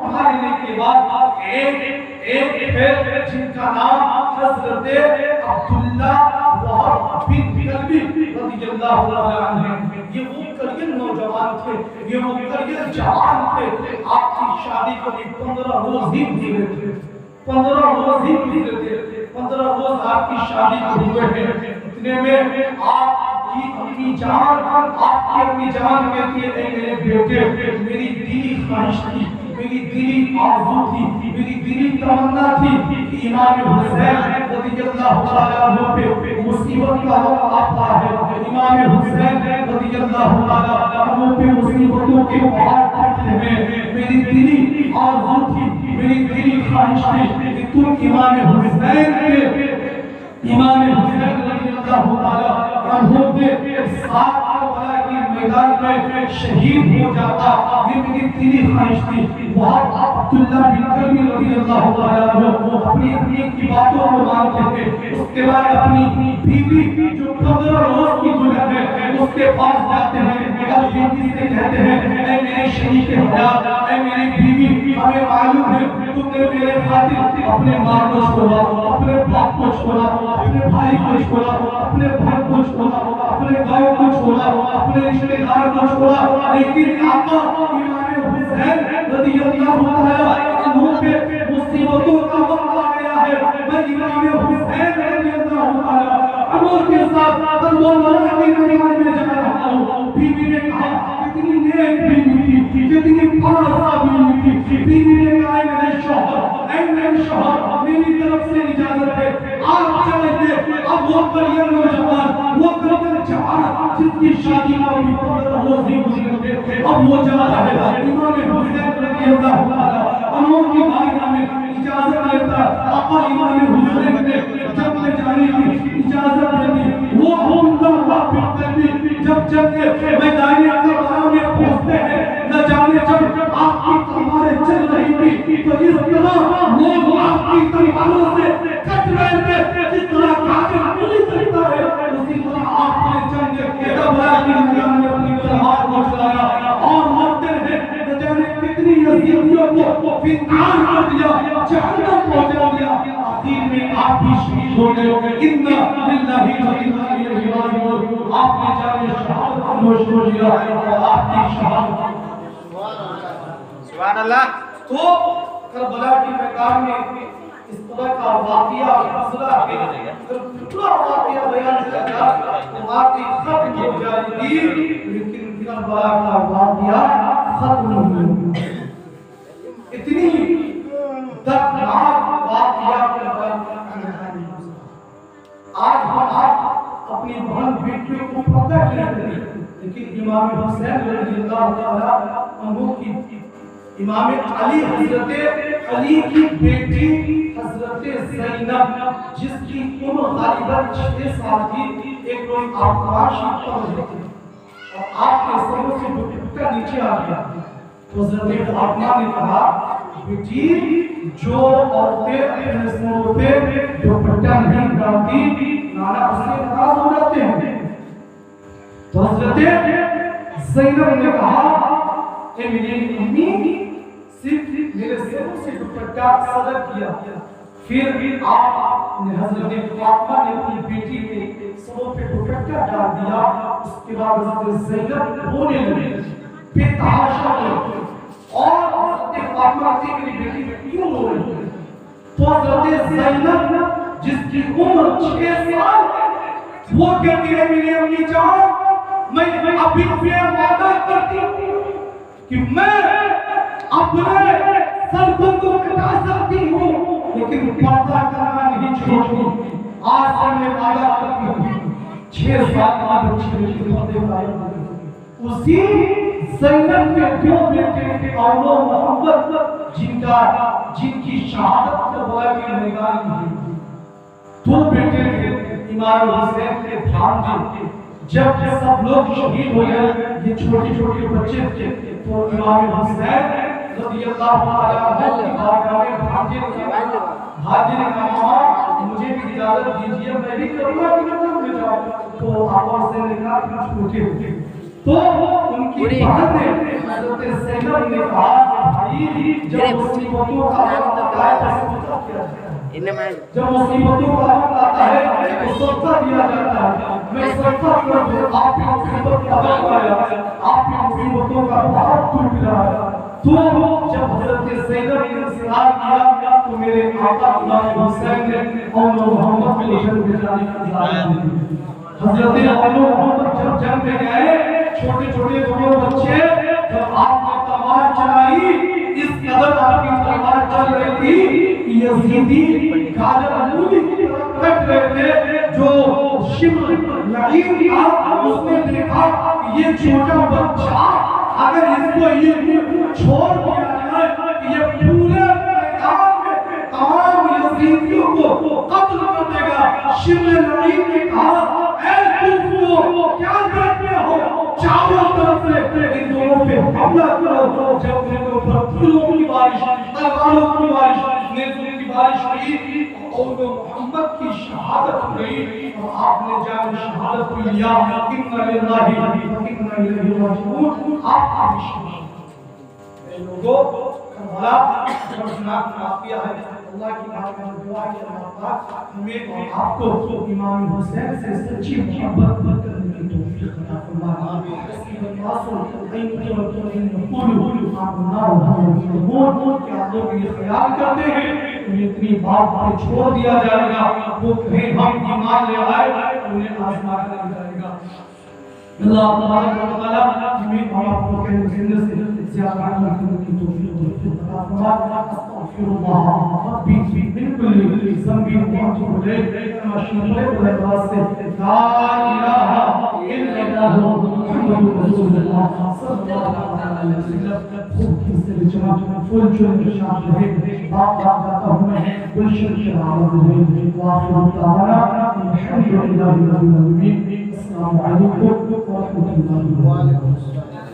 فرما لینے کے بعد ایک ہے جن کا نام حضرت عبداللہ وہب بن کلبی رضی اللہ عنہ ہے۔ یہ وہ کریل نوجوان تھے، یہ وہ کریل جوان تھے، آپ کی شادی کو 15 روز ہی گزرے تھے، 15 روز ہی گزرے تھے، 15 روز آپ کی شادی کو ہوئے ہیں۔ اتنے میں آپ کی امی جان کہتی ہے اے میرے بیٹے، میری دلی خواہش تھی، میری دلی آرزو تھی، میری دلی تمنا تھی کہ امام حسین رضی اللہ تعالیٰ عنہ پہ مصیبت کا وقت آتا ہے، امام حسین رضی اللہ تعالیٰ عنہ پہ مصیبتوں کے پہاڑ ٹوٹتے ہیں۔ میری دلی آرزو تھی، میری دلی خواہش تھی کہ تم امام حسین رضی اللہ تعالیٰ عنہ کے ساتھ کربلا کے میدان میں شہید ہو جاتا، یہ میری دلی خواہش تھی۔ وہاں عبداللہ بن کلبی رضی اللہ تعالیٰ عنہ اپنی کی باتوں کو مانتے تھے۔ اس کے بعد اپنی بیوی جو 15 روز کی دلہن ہے اس کے پاس جاتے ہیں، اور بیوی سے کہتے ہیں اے میرے شریک حیات، اے میری بیوی، ہمیں معلوم ہے تم نے میرے خاطر اپنے ماں کو چھوڑا، اپنے باپ کو چھوڑا، اپنے بھائی کو چھوڑا، اپنے بہن کو چھوڑا، اپنے گاؤں کو چھوڑا، اپنے رشتے دار کو چھوڑا، لیکن آقا امام حسین رضی اللہ تعالیٰ عنہ پہ مصیبتوں کا وقت آ گیا ہے، میں امام حسین رضی اللہ تعالیٰ عنہ کے ساتھ اللہ کی میدان میں جا رہا ہوں۔ بیوی نے کہا کتنی نیک بیوی تھی، کتنی پارسا بیوی تھی۔ بیوی نے کہا اے میرے شوہر، میری طرف سے اجازت ہے، آپ چلیں گے۔ اب وہ کریل نوجوان، وہ کریل جوان جس کی شادی کا 15 روز ہی گزرے تھے، اب وہ جا رہا ہے امام حسین رضی اللہ تعالیٰ عنہ کی بارگاہ میں اجازت لیتا۔ آقا امام حسین نے جب میں جانے کی اجازت دی، وہ عبداللہ بن کلبی جب میدان کربلا میں پہنچتے ہیں، نہ جانے جب آپ کی تلواریں چل رہی تھی تو اس طرح لوگ آپ کی تلواروں سے کٹ رہے تھے جس طرح کافر پوری سکتا ہے، اسی طرح آپ نے جنگ کربلا کی میدان میں اپنی تلوار کو چلایا اور مرتے ہیں۔ نہ جانے کتنی یزیدیوں کو فنان کر دیا، جہنم پہنچا دیا، آخر میں آپ بھی شہید ہو گئے۔ انا للہ و انا الیہ راجعون۔ آپ نے جانے شہادت کو نوش کر لیا اور آپ کی شہادت سبحان اللہ۔ تو کربلا کی میدان میں اس طرح کا واقعہ حضرہ ہے، پورا واقعہ بیان کیا جائے تو واقعی ختم ہو جائے گی، لیکن کربلا کا واقعہ ختم نہیں ہوگا۔ اتنی دردناک واقعہ کربلا کا آج ہم آپ اپنی بہن بیٹیوں کو پتہ کرتے ہیں، لیکن امام حسین رضی اللہ تعالیٰ عنہ کی امام علی، حضرت علی کی بیٹی حضرت زینب جس کی عمر غالباً 6 سال تھی، ایک روز آپ معاشی پڑھ رہے تھے اور آپ کے سروں سے دوپٹہ نیچے آ گیا تو حضرت فاطمہ نے کہا بیٹی جو عورتیں اپنے سروں پہ دوپٹہ نہیں ڈالتی نانا اس سے ناراض ہو جاتے ہیں۔ تو حضرت زینب نے کہا اے میری امی، صرف میرے سروں سے دوپٹہ صدق کیا، پھر آپ نے حضرت فاطمہ نے اپنی بیٹی کے سروں پہ دوپٹہ ڈال دیا۔ اس کے بعد حضرت زینب رونے لگی، بے تحاشا روئی اور حضرت فاطمہ سے میری بیٹی کیوں رو رہی ہے؟ تو حضرت زینب جس کی عمر 6 سال ہے وہ کہتی ہے میری امی جان، میں ابھی سے وعدہ کرتی ہوں کہ میں اپنے سر کو تو کٹا سکتی ہوں لیکن پردہ کرنا نہیں چھوڑتی۔ آج سے میں وعدہ کرتی ہوں 6 سال کا بچی میری پردے قائم کرتی۔ اسی زینب کے 2 بیٹے تھے اور محمد جن کی شہادت کربلا کے میدان میں ہوئی۔ 2 بیٹے تھے امام حسین کے بھانجے۔ جب سب لوگ شہید ہو گئے، یہ چھوٹے چھوٹے بچے تھے، تو امام حسین رضی اللہ تعالیٰ عنہ کی بارگاہ میں بھانجے نے کہا مجھے بھی اجازت دیجیے، میں بھی کربلا کی میدان میں جاؤں۔ تو آقا حسین نے کہا کہ چھوٹے ہوتے، تو ان کی بہن نے حضرت زینب نے کہا بھائی جب مصیبتوں کا وقت آتا ہے تو صدقہ کیا جاتا ہے، جب مصیبتوں کا وقت آتا ہے تو صدقہ دیا جاتا ہے۔ میں صدقہ کروں، آپ کی مصیبت کا وقت آیا، آپ کی مصیبتوں کا بہت دکھ رہا ہے، تو جب حضرت زینب نے انتظار کیا تو میرے آقا امام حسین نے اور محمد کے جنگ میں جانے کا اظہار کیا۔ حضرت محمد جب جنگ میں گئے، چھوٹے چھوٹے دونوں بچے، جب آپ نے تلوار چلائی، اس قدر آپ کی تلوار چل رہی تھی کہ یزیدی گاجر عمودی کی طرف کٹ رہے تھے، جو شمر لعین تھا، اس نے دیکھا کہ یہ چھوٹا بچہ اگر اس کو یہ چھوڑ دیا جائے کہ یہ پورے میدان میں تمام یزیدیوں کو قتل کر دے گا۔ شمر لعین نے کہا اے کوفیوں کیا کرتے ہو، چاروں طرف سے ان دونوں پہ حملہ کرو۔ جب ان کے اوپر پھولوں کی بارش، تلواروں کی بارش، نیزوں کی بارش ہوئی اور محمد کی شہادت ہوئی اور آپ نے جان شہادت کو لیا، انا للہ و انا الیہ راجعون۔ آپ کی شہادت اے لوگوں، کربلا دردناک واقعہ ہے۔ اللہ کی بات میں دعا ہے کہ اللہ پاک ہمیں اور آپ کو امام حسین سے سچی محبت کرنے کی توفیق عطا فرمائے۔ اس کی بنیاد این کے وقت ان نقول آمنا و ہمون کہ آپ لوگ یہ خیال کرتے ہیں کہ اتنی بات پر چھوڑ دیا جائے گا، وہ کہیں ہم ایمان لے آئے انہیں آزما کر جائے گا۔ اللہ تبارک و تعالی ہمیں اور آپ کو کے زندہ سے زیادہ عمل کرنے کی توفیق عطا فرمائے۔ استغفر اللہ ربی من کل ذنب واتوب الیہ۔ مشہور الفاظ سے لا الہ الا اللہ محمد رسول اللہ صلی اللہ علیہ وسلم۔ خوب کی سے جناب فل جو شان ہے باپ جاتا ہوں میں گلشن شراب ہے واخر دعوانا الحمد للہ رب العالمین۔ السلام علیکم ورحمۃ اللہ وبرکاتہ۔